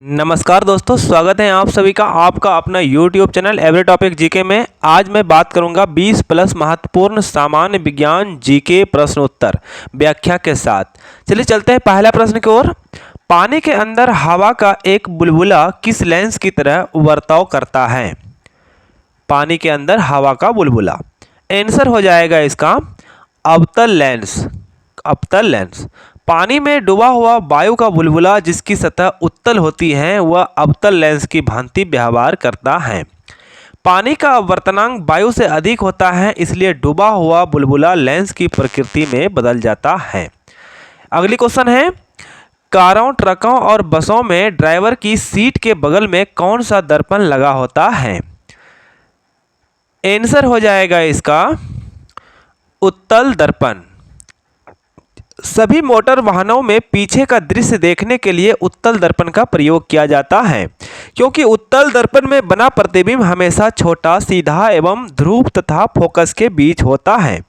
नमस्कार दोस्तों, स्वागत है आप सभी का आपका अपना YouTube channel every topic GK में। आज मैं बात करूंगा 20 प्लस महत्वपूर्ण सामान्य विज्ञान जीके प्रश्न उत्तर व्याख्या के साथ। चलिए चलते हैं पहला प्रश्न की ओर। पानी के अंदर हवा का एक बुलबुला किस लेंस की तरह बर्ताव करता है? पानी के अंदर हवा का बुलबुला, आंसर हो जाएगा इसका अवतल लेंस। अवतल लेंस। पानी में डूबा हुआ वायु का बुलबुला जिसकी सतह उत्तल होती है वह अवतल लेंस की भांति व्यवहार करता है। पानी का अपवर्तनांक वायु से अधिक होता है, इसलिए डूबा हुआ बुलबुला लेंस की प्रकृति में बदल जाता है। अगली क्वेश्चन है, कारों, ट्रकों और बसों में ड्राइवर की सीट के बगल में कौन सा दर्पण लगा होता है? आंसर हो जाएगा इसका उत्तल दर्पण। सभी मोटर वाहनों में पीछे का दृश्य देखने के लिए उत्तल दर्पण का प्रयोग किया जाता है, क्योंकि उत्तल दर्पण में बना प्रतिबिंब हमेशा छोटा, सीधा एवं ध्रुव तथा फोकस के बीच होता है।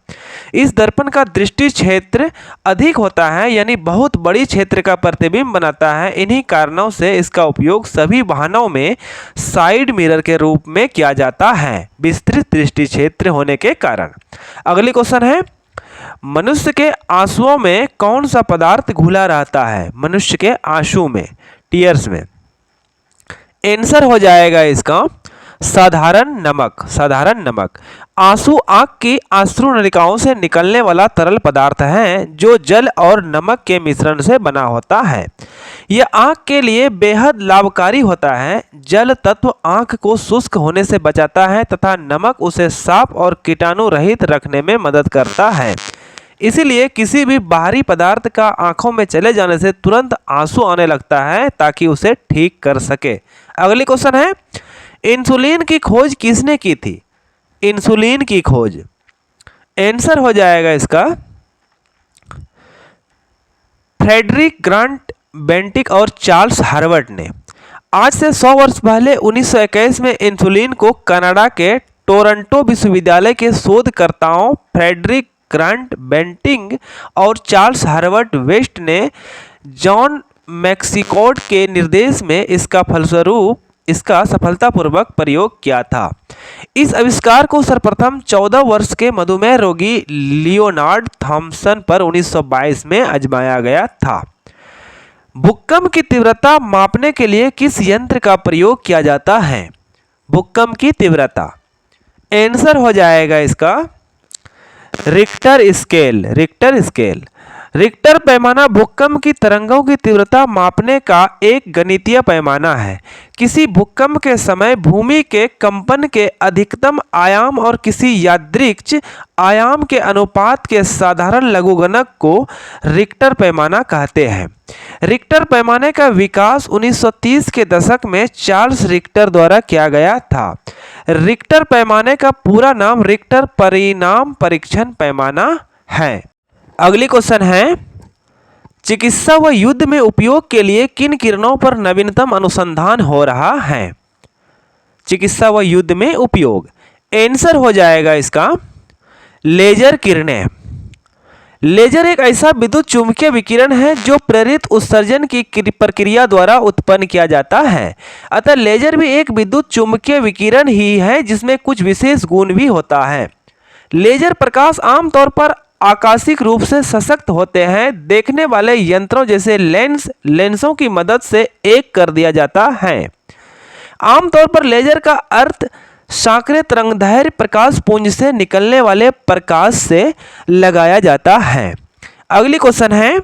इस दर्पण का दृष्टि क्षेत्र अधिक होता है, यानी बहुत बड़ी क्षेत्र का प्रतिबिंब बनाता है। इन्हीं कारणों से इसका उपयोग सभी वाहनों में साइड मिरर के रूप में किया जाता है, विस्तृत दृष्टि क्षेत्र होने के कारण। अगली क्वेश्चन है, मनुष्य के आंसुओं में कौन सा पदार्थ घुला रहता है? मनुष्य के आंसू में, टीयर्स में। आंसर हो जाएगा इसका साधारण नमक। साधारण नमक। आंसू आंख की अश्रु नलिकाओं से निकलने वाला तरल पदार्थ है जो जल और नमक के मिश्रण से बना होता है। यह आंख के लिए बेहद लाभकारी होता है। जल तत्व आंख को शुष्क होने से बचाता है तथा नमक उसे साफ और कीटाणु रहित रखने में मदद करता है। इसीलिए किसी भी बाहरी पदार्थ का आंखों में चले जाने से तुरंत आंसू आने लगता है ताकि उसे ठीक कर सके। अगली क्वेश्चन है, इंसुलिन की खोज किसने की थी? इंसुलिन की खोज, आंसर हो जाएगा इसका फ्रेडरिक ग्रांट बेंटिक और चार्ल्स हर्बर्ट ने। आज से 100 वर्ष पहले 1921 में इंसुलिन को कनाडा के टोरंटो विश्वविद्यालय के शोधकर्ताओं फ्रेडरिक ग्रांट बेंटिक और चार्ल्स हर्बर्ट वेस्ट ने जॉन मैक्सिकोड के निर्देश में इसका सफलतापूर्वक प्रयोग किया था। इस आविष्कार को सर्वप्रथम 14 वर्ष के मधुमेह रोगी लियोनार्ड थॉमसन पर 1922 में आजमाया गया था। भूकंप की तीव्रता मापने के लिए किस यंत्र का प्रयोग किया जाता है? भूकंप की तीव्रता, आंसर हो जाएगा इसका Richter scale. Richter scale. Richter पैमाना भूकंप की तरंगों की तीव्रता मापने का एक गणितीय पैमाना है। किसी भूकंप के समय भूमि के कंपन के अधिकतम आयाम और किसी यादृच्छिक आयाम के अनुपात के साधारण लघुगणक को रिक्टर पैमाना कहते हैं। रिक्टर पैमाने का विकास 1930 के दशक में चार्ल्स रिक्टर द्वारा किया गया था। रिक्टर पैमाने का पूरा नाम रिक्टर परिणाम परीक्षण पैमाना है। अगली क्वेश्चन है, चिकित्सा व युद्ध में उपयोग के लिए किन किरणों पर नवीनतम अनुसंधान हो रहा है? चिकित्सा व युद्ध में उपयोग, आंसर हो जाएगा इसका लेजर किरणें। लेजर एक ऐसा विद्युत चुम्बकीय विकिरण है जो प्रेरित उत्सर्जन की प्रक्रिया द्वारा उत्पन्न किया जाता है। अतः लेजर भी एक विद्युत चुम्बकीय विकिरण ही है जिसमें कुछ विशेष गुण भी होता है। लेजर प्रकाश आमतौर पर आकाशिक रूप से सशक्त होते हैं। देखने वाले यंत्रों जैसे लेंसों की मदद से एक कर दिया जाता है। आमतौर पर लेजर का अर्थ सांकरे तरंगदैर्घ्य प्रकाश पुंज से निकलने वाले प्रकाश से लगाया जाता है। अगली क्वेश्चन है,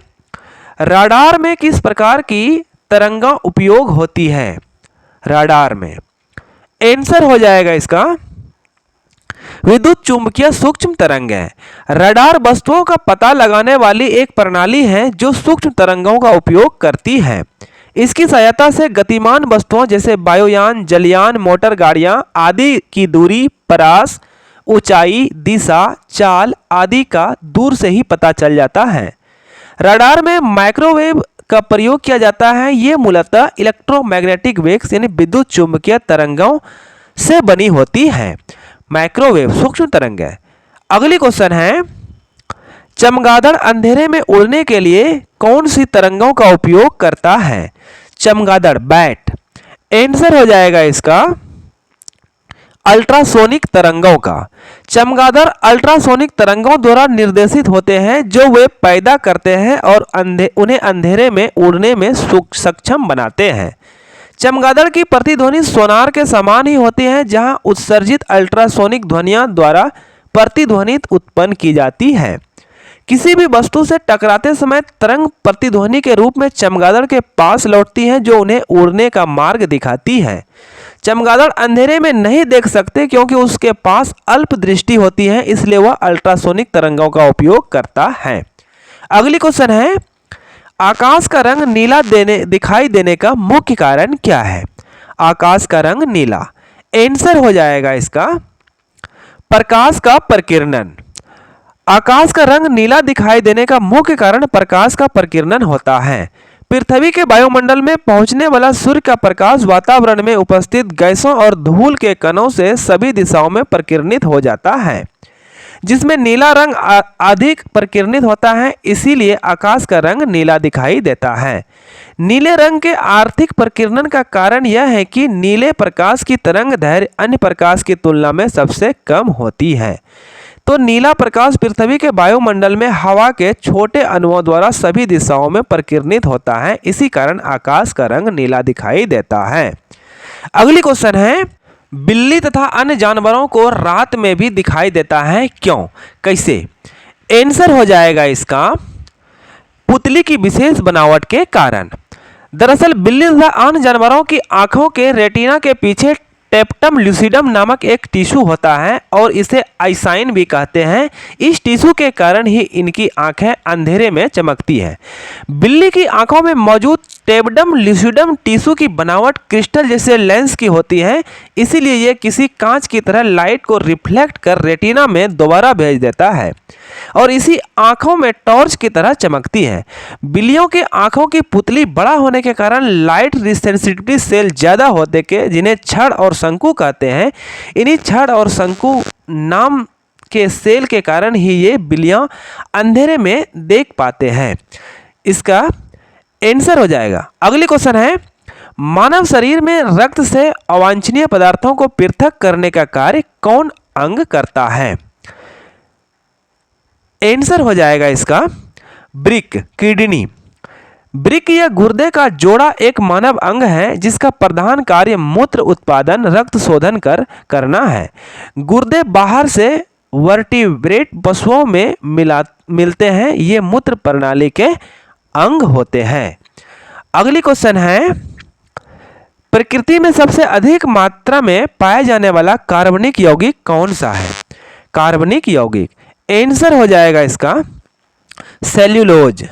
राडार में किस प्रकार की तरंगा उपयोग होती है? राडार में, आंसर हो जाएगा इसका विद्युत चुम्बकीय सूक्ष्म तरंग है। रडार वस्तुओं का पता लगाने वाली एक प्रणाली है जो सूक्ष्म तरंगों का उपयोग करती है। इसकी सहायता से गतिमान वस्तुओं जैसे वायुयान, जलयान, मोटर गाड़ियां आदि की दूरी, परास, ऊंचाई, दिशा, चाल आदि का दूर से ही पता चल जाता है। रडार में माइक्रोवेव का प्रयोग किया जाता है। ये मूलतः इलेक्ट्रोमैग्नेटिक वेव्स यानी विद्युत चुम्बकीय तरंगों से बनी होती है। माइक्रोवेव सूक्ष्म तरंग है। अगली क्वेश्चन है, चमगादड़ अंधेरे में उड़ने के लिए कौन सी तरंगों का उपयोग करता है? चमगादड़ बैट। आंसर हो जाएगा इसका अल्ट्रासोनिक तरंगों का। चमगादड़ अल्ट्रासोनिक तरंगों द्वारा निर्देशित होते हैं जो वे पैदा करते हैं और उन्हें अंधेरे में उड़ने में सक्षम बनाते हैं। चमगादड़ की प्रतिध्वनि सोनार के समान ही होती है, जहां उत्सर्जित अल्ट्रासोनिक ध्वनियों द्वारा प्रतिध्वनि उत्पन्न की जाती है। किसी भी वस्तु से टकराते समय तरंग प्रतिध्वनि के रूप में चमगादड़ के पास लौटती है, जो उन्हें उड़ने का मार्ग दिखाती है। चमगादड़ अंधेरे में नहीं देख सकते क्योंकि उसके पास अल्प दृष्टि होती है, इसलिए वह अल्ट्रासोनिक तरंगों का उपयोग करता है। अगली क्वेश्चन है, आकाश का रंग नीला दिखाई देने का मुख्य कारण क्या है? आकाश का रंग नीला। आंसर हो जाएगा इसका प्रकाश का प्रकीर्णन। आकाश का रंग नीला दिखाई देने का मुख्य कारण प्रकाश का प्रकीर्णन होता है। पृथ्वी के वायुमंडल में पहुंचने वाला सूर्य का प्रकाश वातावरण में उपस्थित गैसों और धूल के कणों से सभी दिशाओं में प्रकीर्णित हो जाता है, जिसमें नीला रंग अधिक प्रकीर्णित होता है, इसीलिए आकाश का रंग नीला दिखाई देता है। नीले रंग के आर्थिक प्रकीर्णन का कारण यह है कि नीले प्रकाश की तरंग दैर्घ्य अन्य प्रकाश की तुलना में सबसे कम होती है। तो नीला प्रकाश पृथ्वी के वायुमंडल में हवा के छोटे अणुओं द्वारा सभी दिशाओं में प्रकीर्णित होता है, इसी कारण आकाश का रंग नीला दिखाई देता है। अगली क्वेश्चन है, बिल्ली तथा अन्य जानवरों को रात में भी दिखाई देता है, क्यों, कैसे? आंसर हो जाएगा इसका पुतली की विशेष बनावट के कारण। दरअसल बिल्ली तथा अन्य जानवरों की आंखों के रेटिना के पीछे टेप्टम लूसिडम नामक एक टिश्यू होता है और इसे आईसाइन भी कहते हैं। इस टिश्यू के कारण ही इनकी आंखें अंधेरे में चमकती हैं। बिल्ली की आंखों में मौजूद टेप्टम लूसिडम टिश्यू की बनावट क्रिस्टल जैसे लेंस की होती है, इसीलिए यह किसी कांच की तरह लाइट को रिफ्लेक्ट कर रेटिना में दोबारा भेज देता है और इसी आंखों में टॉर्च की तरह चमकती है। बिल्लियों के आंखों की पुतली बड़ा होने के कारण लाइट सेंसिटिविटी सेल ज्यादा होते के जिन्हें छड़ और शंकु कहते हैं। इन्हीं छड़ और शंकु नाम के सेल के कारण ही ये बिल्लियां अंधेरे में देख पाते हैं। इसका आंसर हो जाएगा। अगली क्वेश्चन है, मानव शरीर में रक्त से अवांछनीय पदार्थों को पृथक करने का कार्य कौन अंग करता है? आंसर हो जाएगा इसका वृक्क, किडनी। वृक्क या गुर्दे का जोड़ा एक मानव अंग है जिसका प्रधान कार्य मूत्र उत्पादन, रक्त शोधन करना है। गुर्दे बाहर से वर्टिब्रेट पशुओं में मिलते हैं, ये मूत्र प्रणाली के अंग होते हैं। अगली क्वेश्चन है, प्रकृति में सबसे अधिक मात्रा में पाया जाने वाला कार्बनिक यौगिक कौन सा है? कार्बनिक यौगिक। आंसर हो जाएगा इसका सेल्यूलोज।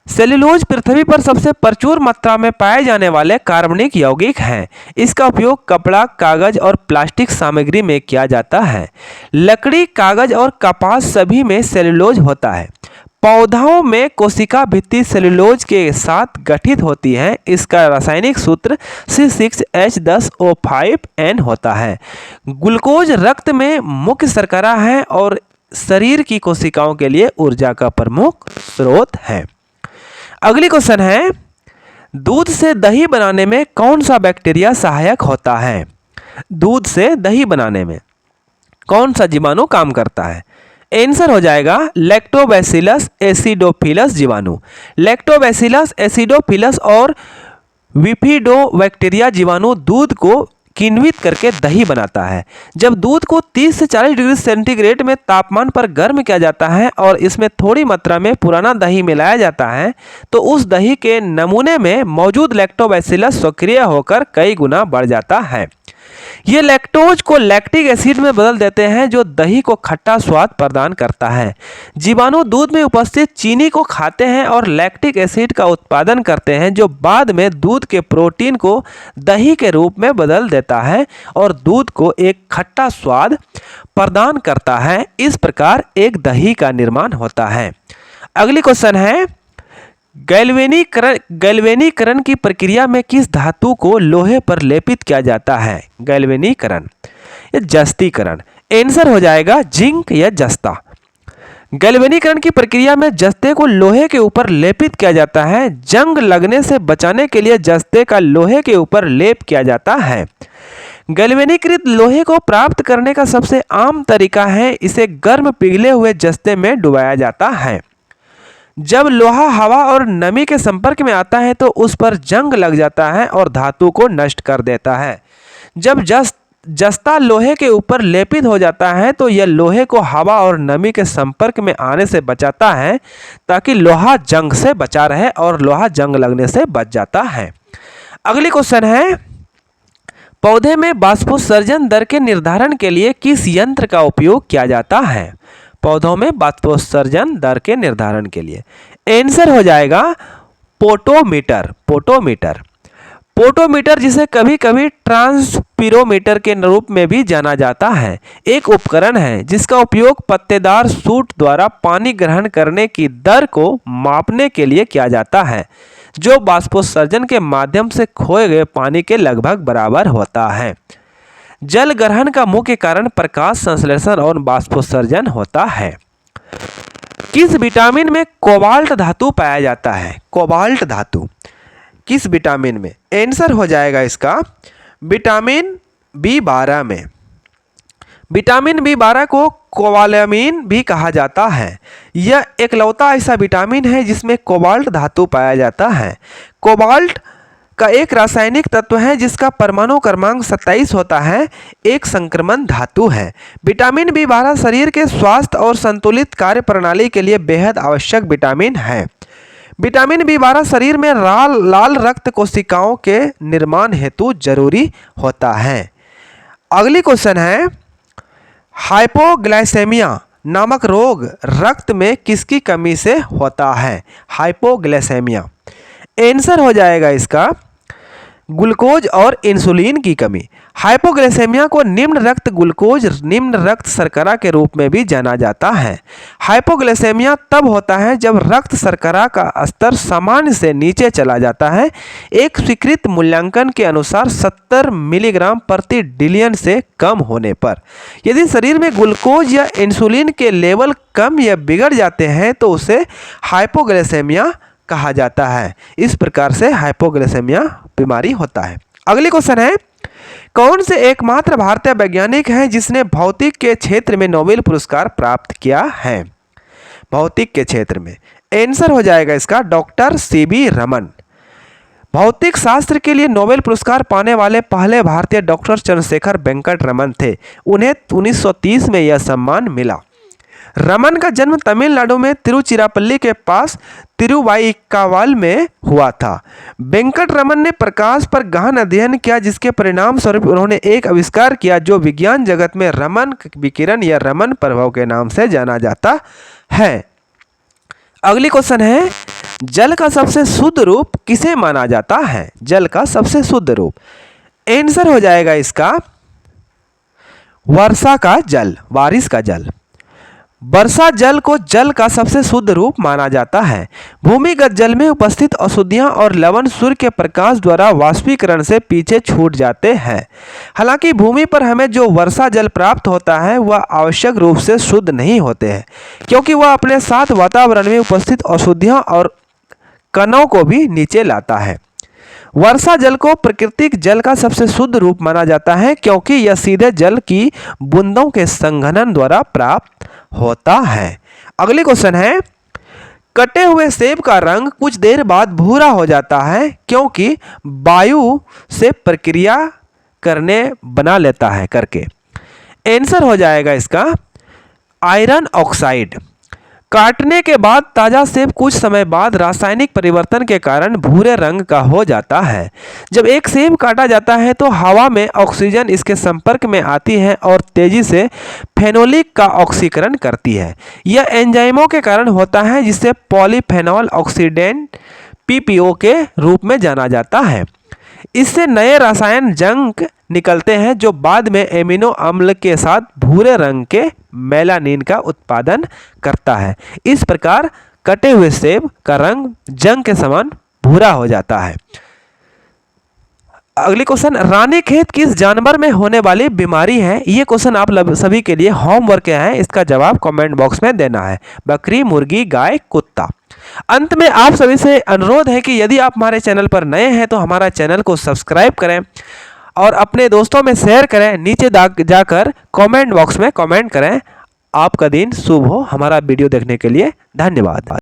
सेल्यूलोज पृथ्वी पर सबसे प्रचुर मात्रा में पाए जाने वाले कार्बनिक यौगिक हैं। इसका उपयोग कपड़ा, कागज और प्लास्टिक सामग्री में किया जाता है। लकड़ी, कागज और कपास सभी में सेल्यूलोज होता है। पौधों में कोशिका भित्ति सेल्यूलोज के साथ गठित होती है। इसका रासायनिक सूत्र C6H10O5N होता है। ग्लूकोज रक्त में मुख्य शर्करा है और शरीर की कोशिकाओं के लिए ऊर्जा का प्रमुख स्रोत है। अगली क्वेश्चन है, दूध से दही बनाने में कौन सा बैक्टीरिया सहायक होता है? दूध से दही बनाने में कौन सा जीवाणु काम करता है? आंसर हो जाएगा लैक्टोबैसिलस एसिडोफिलस जीवाणु। लैक्टोबैसिलस एसिडोफिलस और विफिडोबैक्टीरिया जीवाणु दूध को किण्वित करके दही बनाता है। जब दूध को 30 से 40 डिग्री सेंटीग्रेड में तापमान पर गर्म किया जाता है और इसमें थोड़ी मात्रा में पुराना दही मिलाया जाता है, तो उस दही के नमूने में मौजूद लैक्टोबैसिलस सक्रिय होकर कई गुना बढ़ जाता है। ये लैक्टोज को लैक्टिक एसिड में बदल देते हैं जो दही को खट्टा स्वाद प्रदान करता है। जीवाणु दूध में उपस्थित चीनी को खाते हैं और लैक्टिक एसिड का उत्पादन करते हैं जो बाद में दूध के प्रोटीन को दही के रूप में बदल देता है और दूध को एक खट्टा स्वाद प्रदान करता है। इस प्रकार एक दही का निर्माण होता है। अगली क्वेश्चन है, गैल्वेनीकरण की प्रक्रिया में किस धातु को लोहे पर लेपित किया जाता है? गैल्वेनीकरण या जस्तीकरण। आंसर हो जाएगा जिंक या जस्ता। गैल्वेनीकरण की प्रक्रिया में जस्ते को लोहे के ऊपर लेपित किया जाता है। जंग लगने से बचाने के लिए जस्ते का लोहे के ऊपर लेप किया जाता है। गैल्वेनीकृत लोहे को प्राप्त करने का सबसे आम तरीका है इसे गर्म पिघले हुए जस्ते में डुबाया जाता है। जब लोहा हवा और नमी के संपर्क में आता है तो उस पर जंग लग जाता है और धातु को नष्ट कर देता है। जब जस्ता लोहे के ऊपर लेपित हो जाता है तो यह लोहे को हवा और नमी के संपर्क में आने से बचाता है ताकि लोहा जंग से बचा रहे और लोहा जंग लगने से बच जाता है। अगली क्वेश्चन है, पौधे में बाष्पोत्सर्जन दर के निर्धारण के लिए किस यंत्र का उपयोग किया जाता है? पौधों में बाष्पोत्सर्जन दर के निर्धारण के लिए आंसर हो जाएगा पोटोमीटर। पोटोमीटर जिसे कभी कभी ट्रांसपिरोमीटर के रूप में भी जाना जाता है, एक उपकरण है जिसका उपयोग पत्तेदार सूट द्वारा पानी ग्रहण करने की दर को मापने के लिए किया जाता है, जो बाष्पोत्सर्जन के माध्यम से खोए गए पानी के लगभग बराबर होता है। जल ग्रहण का मुख्य कारण प्रकाश संश्लेषण और बाष्पोत्सर्जन होता है। किस विटामिन में कोबाल्ट धातु पाया जाता है? कोबाल्ट धातु किस विटामिन में? आंसर हो जाएगा इसका विटामिन B12 में। विटामिन B12 को कोबालामीन भी कहा जाता है। यह एकलौता ऐसा विटामिन है जिसमें कोबाल्ट धातु पाया जाता है। कोबाल्ट का एक रासायनिक तत्व है जिसका परमाणु क्रमांक 27 होता है, एक संक्रमण धातु है। विटामिन B12 शरीर के स्वास्थ्य और संतुलित कार्य प्रणाली के लिए बेहद आवश्यक विटामिन है। विटामिन B12 शरीर में लाल रक्त कोशिकाओं के निर्माण हेतु जरूरी होता है। अगली क्वेश्चन है, हाइपोग्लाइसेमिया नामक रोग रक्त में किसकी कमी से होता है? हाइपोग्लाइसेमिया आंसर हो जाएगा इसका ग्लूकोज और इंसुलिन की कमी। हाइपोग्लाइसेमिया को निम्न रक्त ग्लूकोज निम्न रक्त शर्करा के रूप में भी जाना जाता है। हाइपोग्लाइसेमिया तब होता है जब रक्त शर्करा का स्तर सामान्य से नीचे चला जाता है। एक स्वीकृत मूल्यांकन के अनुसार 70 मिलीग्राम प्रति डिलियन से कम होने पर। यदि शरीर में ग्लूकोज या इंसुलिन के लेवल कम या बिगड़ जाते हैं तो उसे हाइपोग्लाइसेमिया कहा जाता है। इस प्रकार से हाइपोग्लाइसेमिया बीमारी होता है। अगली क्वेश्चन है, कौन से एकमात्र भारतीय वैज्ञानिक हैं जिसने भौतिक के क्षेत्र में नोबेल पुरस्कार प्राप्त किया है? भौतिक के क्षेत्र में आंसर हो जाएगा इसका डॉक्टर CB रमन। भौतिक शास्त्र के लिए नोबेल पुरस्कार पाने वाले पहले भारतीय डॉक्टर चंद्रशेखर वेंकट रमन थे। उन्हें 1930 में यह सम्मान मिला। रमन का जन्म तमिलनाडु में तिरुचिरापल्ली के पास तिरुवाइक्कावाल में हुआ था। वेंकट रमन ने प्रकाश पर गहन अध्ययन किया जिसके परिणाम स्वरूप उन्होंने एक आविष्कार किया जो विज्ञान जगत में रमन विकिरण या रमन प्रभाव के नाम से जाना जाता है। अगली क्वेश्चन है, जल का सबसे शुद्ध रूप किसे माना जाता है? जल का सबसे शुद्ध रूप आंसर हो जाएगा इसका वर्षा का जल, बारिश का जल। वर्षा जल को जल का सबसे शुद्ध रूप माना जाता है। भूमिगत जल में उपस्थित अशुद्धियां और लवण सूर्य के प्रकाश द्वारा वाष्पीकरण से पीछे छूट जाते हैं। हालांकि भूमि पर हमें जो वर्षा जल प्राप्त होता है वह आवश्यक रूप से शुद्ध नहीं होते हैं, क्योंकि वह अपने साथ वातावरण में उपस्थित अशुद्धियां और कणों को भी नीचे लाता है। वर्षा जल को प्राकृतिक जल का सबसे शुद्ध रूप माना जाता है क्योंकि यह सीधे जल की बूंदों के संघनन द्वारा प्राप्त होता है। अगली क्वेश्चन है, कटे हुए सेब का रंग कुछ देर बाद भूरा हो जाता है क्योंकि वायु से प्रक्रिया करने बना लेता है करके। आंसर हो जाएगा इसका आयरन ऑक्साइड। काटने के बाद ताज़ा सेब कुछ समय बाद रासायनिक परिवर्तन के कारण भूरे रंग का हो जाता है। जब एक सेब काटा जाता है तो हवा में ऑक्सीजन इसके संपर्क में आती है और तेजी से फेनोलिक का ऑक्सीकरण करती है। यह एंजाइमों के कारण होता है जिसे पॉलीफेनॉल ऑक्सीडेंट PPO के रूप में जाना जाता है। इससे नए रसायन जंग निकलते हैं जो बाद में एमिनो अम्ल के साथ भूरे रंग के मेलानिन का उत्पादन करता है। इस प्रकार कटे हुए सेब का रंग जंग के समान भूरा हो जाता है। अगली क्वेश्चन, रानीखेत किस जानवर में होने वाली बीमारी है? ये क्वेश्चन आप सभी के लिए होमवर्क है, इसका जवाब कमेंट बॉक्स में देना है। बकरी, मुर्गी, गाय, कुत्ता। अंत में आप सभी से अनुरोध है कि यदि आप हमारे चैनल पर नए हैं तो हमारा चैनल को सब्सक्राइब करें और अपने दोस्तों में शेयर करें। नीचे जाकर कमेंट बॉक्स में कमेंट करें। आपका दिन शुभ हो। हमारा वीडियो देखने के लिए धन्यवाद।